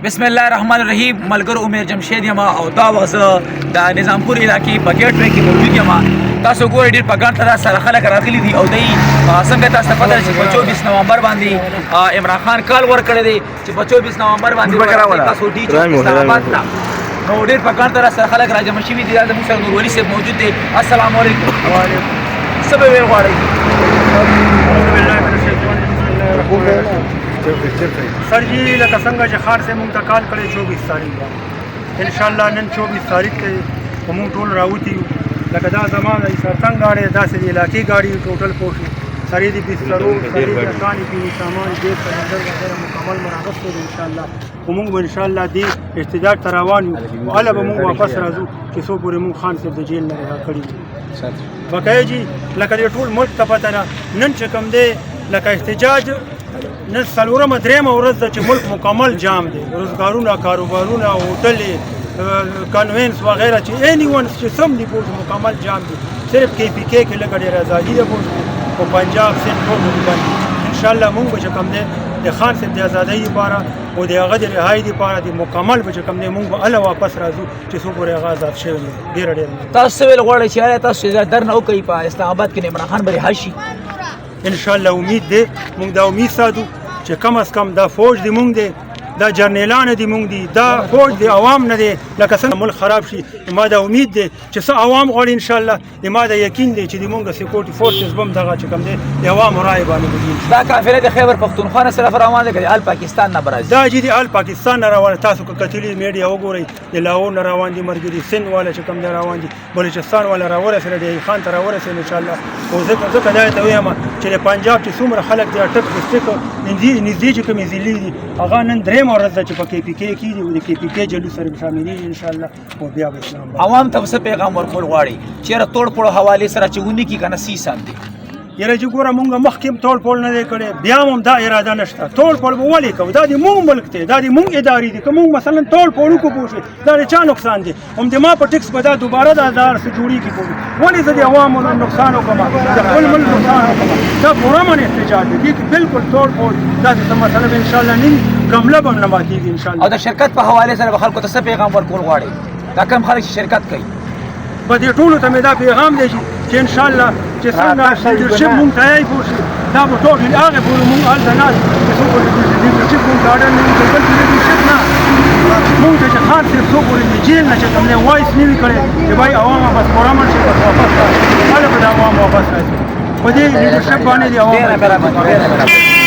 بسم الله الرحمن الرحیم ملګرو عمر جمشید یم او دا وزه د نظامپور علاقې په ګیټ وې کې موجود یم. تاسو ګورئ ډېر په ګڼ تعداد سره خلک راغلي دي او دوی څنګه تاسو ته پته ده چې په 24 نومبر باندې عمران خان کال ورکړی دی چې په 24 نومبر باندې تاسو ډي اسلام آباد ته نو ډېر په ګڼ تعداد سره خلک راجمع شوي دي. دلته موږ سره نور ولي صاحب موجود دی. السلام علیکم. وعلیکم څه به ویل غواړئ؟ اعوذ بالله من الشیطان الرجیم. سر جی لکه څنګه چې ښار سے مونږ ته کال کړی 24 تاریخ ان شاء الله نن 24 تاریخ ته مونږ ټول راوتی یو. لکه دا زما د سرطان غاړې داسې د علاقې غاړې ټوټل پوښي سړی د بسترو سړی د کاني پینې سامان ډېر سمندر وغیره مکمل مراغست دی ان شاء الله. مونږ به ان شاء الله دې احتجاج ته روان یو او هله به مونږ واپس راځو چې څو پورې مونږ خان صاحب د جیل نه رها کړي. بقایي جي لکه د ټول ملک ته پته ده نن چې کوم دی لکه احتجاج نن څلورمه درېیمه ورځ ده چې ملک مکمل جام دی. روزګارونه کاروبارونه هوټلې کنوینس وغیره چې اینی ون چې سم دي پوه مکمل جام دي. صرف کې پی کې کې لږه ډېره ازادي ده پوه او پنجاب سند ټول بند انشاءالله. مونږ به چې کوم دی د خان صاحب د ازادۍ لپاره او د هغه د رهایي لپاره د مکمل به چې کوم دی مونږ به هله واپس راځو چې څو پورې هغه آزاد شوی دی. ډېره تاسو څه ویل غواړئ چې ایا تاسو در نه وکړئ په اسلام آباد کې عمران خان به رها شي؟ ان شاء الله امید دی مونږ دا امید ساتو چې کم از کم دا فوج دی مونږ دی دا جرنیلان دی مونږ دی دا فوج دی عوام نه دی لکه څنګه ملک خراب شي. ما دا امید دی چې څه عوام غواړي ان شاء الله ما دا یقین دی چې د مونږ سکیورټي فورسز بم دغه چې کوم دی د عوام رای باندې بدین دا قافله د خیبر پختونخوا سره روانه ده ال پاکستان نه برازي دا چې د ال پاکستان نه روانه. تاسو که کتلی میډیا وګورئ د لاهور نه روان دي مرګري سند والا چې کوم دی روان دي بلوچستان والا راورسېدل دی خان ته راورسېدل ان شاء الله. او ځکه دا ته وایم چې د پنجاب چې څومره خلک دی اټک ډسټریکټ نږدې چې کومې ضلعې دي هغه نن درېیمه ورځ ده چې په کې پی کې کېږي او د کې پی کې جلوس سره شاملېږي ان شاء الله. او بیا به اسلام عوام ته څه پیغام ورکول غواړي چېرې توړ پوړ حوالې سره چې ونې کي که نه سی سم دی؟ یاره چې ګوره مونږ مخکې هم توړ پوړ نه دی کړی بیا هم دا اراده نشته. توړ پوړ به ولې کوو؟ دا د مونږ ملک دی دا د مونږ ادارې دي. که مونږ مثلا توړ پوړ وکړو پوه شوې دا د چا نقصان دی؟ هم د ما په ټکس به دا دوباره دا څه جوړېږي پوه ولې زه د عوامو نقصان وکړم د خپل ملک نقصان وکړم؟ دا پوره من احتجاج دی دې کې بالکل توړ پوړ داسې څه مسله به انشاءالله نیم ګمله به هم نه ماتېږي انشاءالله. او د شرکت په حوالې سره به خلکو ته څه پیغام ورکول غواړئ دا کوم خلک چې شرکت کوي؟ په دې ټولو ته مې دا پیغام دی چې انشاءالله چې څنګه لیډرشپ مونږ تیاری پوه شي دا به ټوټل هغې پورې مونږ هلته ناست چې څو پورې لیډرشپ مونږ ته اډر نه وي بل لیډرشپ نه مونږ ته چې خان صرف څو پورې د جیل نه چې کوم دی وایس نه وي کړی چې بای عوام بس پرامن شي بس واپس راشي هله به د عوام واپس راځي په دې لیډرشپ باندې د عوام